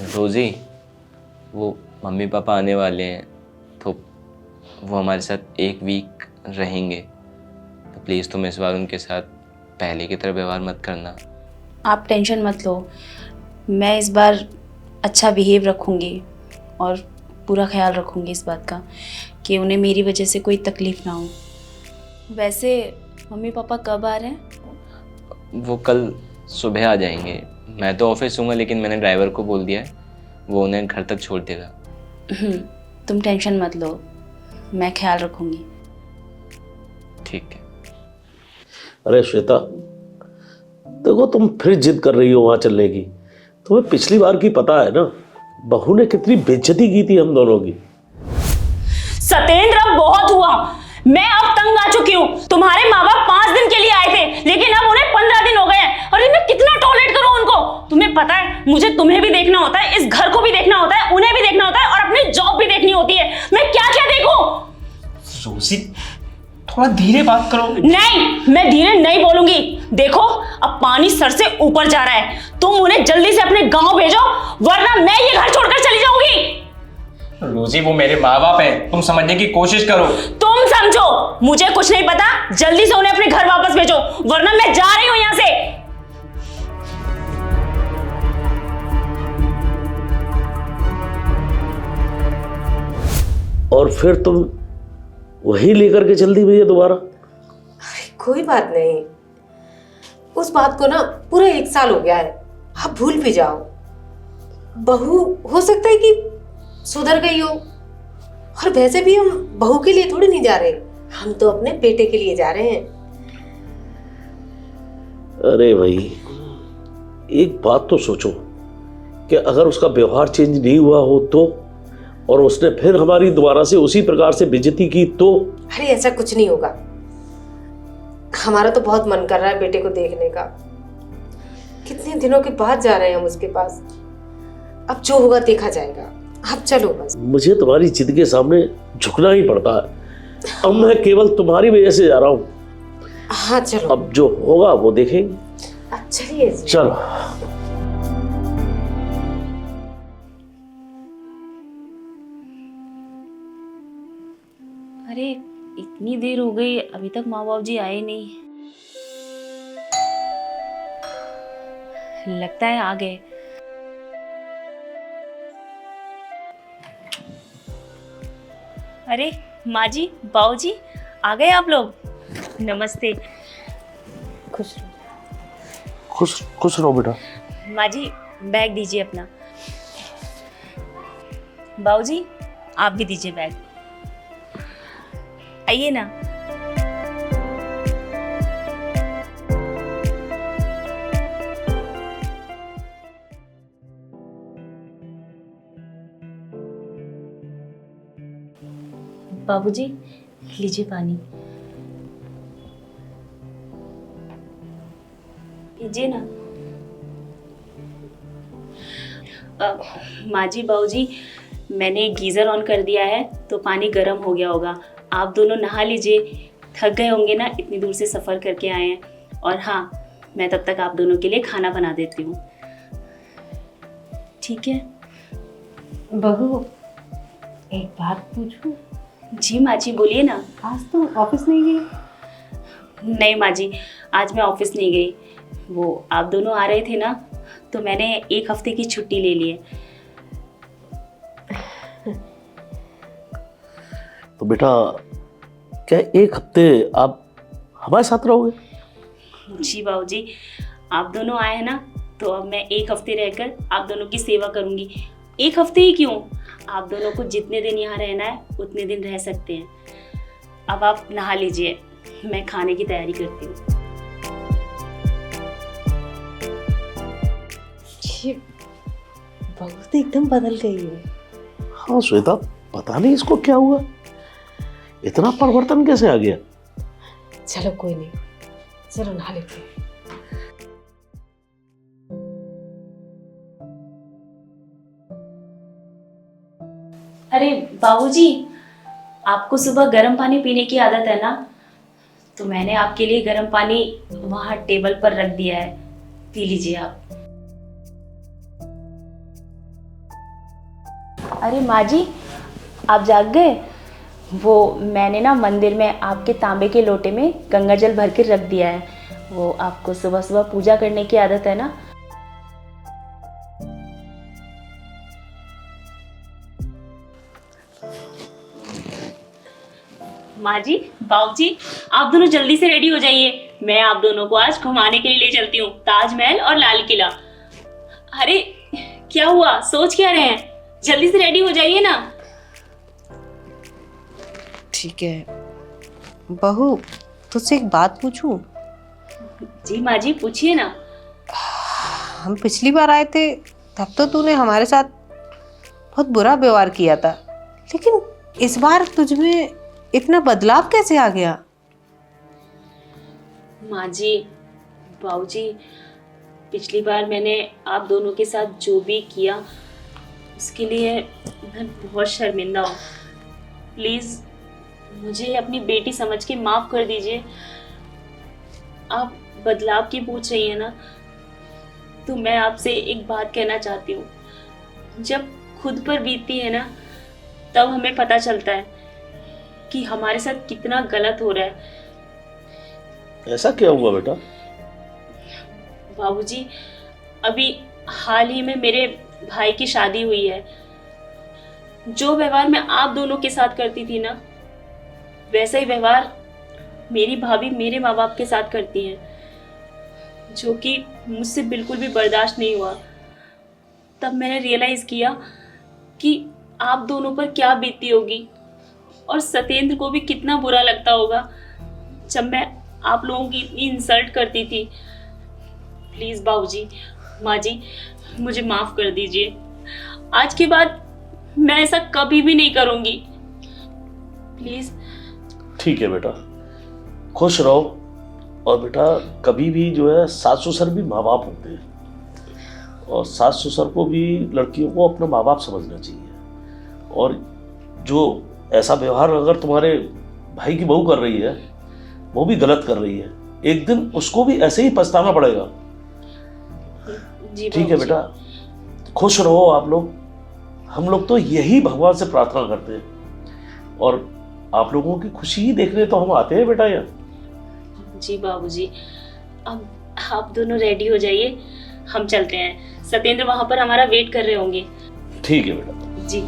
रोज़ी, वो mummy papa आने वाले हैं तो वो हमारे साथ एक वीक रहेंगे, तो प्लीज़ तुम इस बार उनके साथ पहले की तरह व्यवहार मत करना। आप टेंशन मत लो, मैं इस बार अच्छा बिहेव रखूँगी और पूरा ख्याल रखूँगी इस बात का कि उन्हें मेरी वजह से कोई तकलीफ़ ना हो। वैसे मम्मी पापा कब आ रहे हैं? वो कल सुबह आ जाएंगे। मैं तो ऑफिस हूँगा, लेकिन मैंने ड्राइवर को बोल दिया है, वो उन्हें घर तक छोड़ देगा। तुम टेंशन मत लो, मैं ख्याल रखूँगी। ठीक है। अरे श्वेता, देखो तुम फिर जिद कर रही हो वहां चलने की। तुम्हें पिछली बार की पता है ना, बहू ने कितनी बेइज्जती की थी हम दोनों की। सतेंद्र, अब बहुत हुआ। मैं अब तंग आ चुकी हूँ। तुम्हारे माँ बाप 5 दिन के लिए आए थे, लेकिन अब उन्हें 15 दिन हो गए हैं। अरे मैं कितना टॉलरेट करूँ उनको? तुम्हें पता है, मुझे तुम्हें भी देखना होता है, इस घर को भी देखना होता है, उन्हें भी देखना होता है और अपनी जॉब भी देखनी होती है। मैं क्या क्या देखूं? रोजी, थोड़ा धीरे बात करो। नहीं, मैं धीरे नहीं बोलूंगी। देखो, अब पानी सर से ऊपर जा रहा है। तुम उन्हें जल्दी से अपने गांव भेजो, वरना मैं ये घर छोड़कर चली जाऊंगी। रोजी, वो मेरे माँ बाप हैं, तुम समझने की कोशिश करो। तुम समझो, मुझे कुछ नहीं पता। जल्दी से उन्हें अपने घर वापस भेजो, वरना मैं जा रही हूं यहां से। और फिर तुम वही लेकर के चल दी भैया दोबारा? कोई बात नहीं, उस बात को ना पूरा 1 साल हो गया है, आप भूल भी जाओ। बहू हो सकता है कि सुधर गई हो, और वैसे भी हम बहू के लिए थोड़ी नहीं जा रहे, हम तो अपने बेटे के लिए जा रहे हैं। अरे भाई, एक बात तो सोचो कि अगर उसका व्यवहार चेंज नहीं हुआ हो तो, और उसने फिर हमारी दोबारा से उसी प्रकार से बेइज्जती की तो? अरे ऐसा कुछ नहीं होगा, हमारा तो बहुत मन कर रहा है बेटे को देखने का। कितने दिनों के बाद जा रहे हैं हम उसके पास। अब जो होगा देखा जाएगा, आप चलो बस। मुझे तुम्हारी जिद के सामने झुकना ही पड़ता है। अब मैं केवल तुम्हारी वजह से जा रहा हूँ। हाँ चलो, अब जो होगा वो देखेंगे। चलिए चलो। अरे इतनी देर हो गई, अभी तक माँ बाप जी आए नहीं। लगता है आ गए। अरे माँ जी, बाऊ जी, आ गए आप लोग? नमस्ते। खुश रहो। खुश रहो बेटा। माँ जी, बैग दीजिए अपना। बाऊ जी, आप भी दीजिए बैग। आइए ना। बाबूजी, लीजिए पानी, पीजिए ना। माँ जी, बाबूजी, मैंने गीज़र ऑन कर दिया है तो पानी गर्म हो गया होगा। आप दोनों नहा लीजिए, थक गए होंगे ना, इतनी दूर से सफ़र करके आए हैं। और हाँ, मैं तब तक आप दोनों के लिए खाना बना देती हूँ, ठीक है? बहू, एक बात पूछूं? जी माँ जी, बोलिए ना। आज तो ऑफिस नहीं गई? नहीं माँ जी, आज मैं ऑफिस नहीं गई। वो आप दोनों आ रहे थे ना, तो मैंने 1 हफ्ते की छुट्टी ले ली है। तो बेटा, क्या 1 हफ्ते आप हमारे साथ रहोगे? जी बाबूजी, आप दोनों आए हैं ना, तो अब मैं 1 हफ्ते रहकर आप दोनों की सेवा करूंगी। 1 हफ्ते ही क्यों, आप दोनों को जितने दिन यहाँ रहना है उतने दिन रह सकते हैं। अब आप नहा लीजिए, मैं खाने की तैयारी करती हूँ। बहू तो एकदम बदल गई है। हाँ श्वेता, पता नहीं इसको क्या हुआ, इतना परिवर्तन कैसे आ गया? चलो कोई नहीं, चलो नहा लेते हैं। अरे बाबूजी, आपको सुबह गर्म पानी पीने की आदत है ना, तो मैंने आपके लिए गर्म पानी वहाँ टेबल पर रख दिया है, पी लीजिए आप। अरे माँ जी, आप जाग गए? वो मैंने ना मंदिर में आपके तांबे के लोटे में गंगा जल भर के रख दिया है। वो आपको सुबह सुबह पूजा करने की आदत है ना। माँ जी, बाबू जी, आप दोनों जल्दी से रेडी हो जाइए। मैं आप दोनों को आज घुमाने के लिए ले चलती हूँ, ताजमहल और लाल किला। अरे क्या हुआ, सोच क्या रहे हैं? जल्दी से रेडी हो जाइए ना। ठीक है बहू, तुझसे एक बात पूछूं? जी माँ जी, पूछिए ना। हम पिछली बार आए थे तब तो तूने हमारे साथ बहुत बुरा व्यवहार किया था, लेकिन इस बार तुझ में इतना बदलाव कैसे आ गया? माँ जी, बाबू जी, पिछली बार मैंने आप दोनों के साथ जो भी किया उसके लिए मैं बहुत शर्मिंदा हूँ। प्लीज़ मुझे अपनी बेटी समझ के माफ़ कर दीजिए। आप बदलाव की पूछ रही हैं ना, तो मैं आपसे एक बात कहना चाहती हूँ। जब खुद पर बीतती है ना, तब हमें पता चलता है कि हमारे साथ कितना गलत हो रहा है। ऐसा क्या हुआ बेटा? बाबूजी, अभी हाल ही में मेरे भाई की शादी हुई है। जो व्यवहार मैं आप दोनों के साथ करती थी ना, वैसा ही व्यवहार मेरी भाभी मेरे माँ बाप के साथ करती हैं, जो कि मुझसे बिल्कुल भी बर्दाश्त नहीं हुआ। तब मैंने रियलाइज़ किया कि आप दोनों पर क्या बीतती होगी और सत्येंद्र को भी कितना बुरा लगता होगा जब मैं आप लोगों की इतनी इंसल्ट करती थी। प्लीज़ बाबूजी, माँ जी, मुझे माफ़ कर दीजिए। आज के बाद मैं ऐसा कभी भी नहीं करूँगी। प्लीज़। ठीक है बेटा, खुश रहो। और बेटा, कभी भी जो है सास ससुर भी माँ बाप होते हैं, और सास ससुर को भी लड़कियों को अपना माँ बाप समझना चाहिए। और जो ऐसा व्यवहार अगर तुम्हारे भाई की बहू कर रही है, वो भी गलत कर रही है। एक दिन उसको भी ऐसे ही पछताना पड़ेगा। जी ठीक है बेटा, खुश रहो आप लोग। हम लोग तो यही भगवान से प्रार्थना करते हैं, और आप लोगों की खुशी ही देखने तो हम आते हैं बेटा यहाँ। जी बाबूजी, अब आप दोनों रेडी हो जाइए, हम चलते हैं। सत्येंद्र वहां पर हमारा वेट कर रहे होंगे। ठीक है बेटा। जी।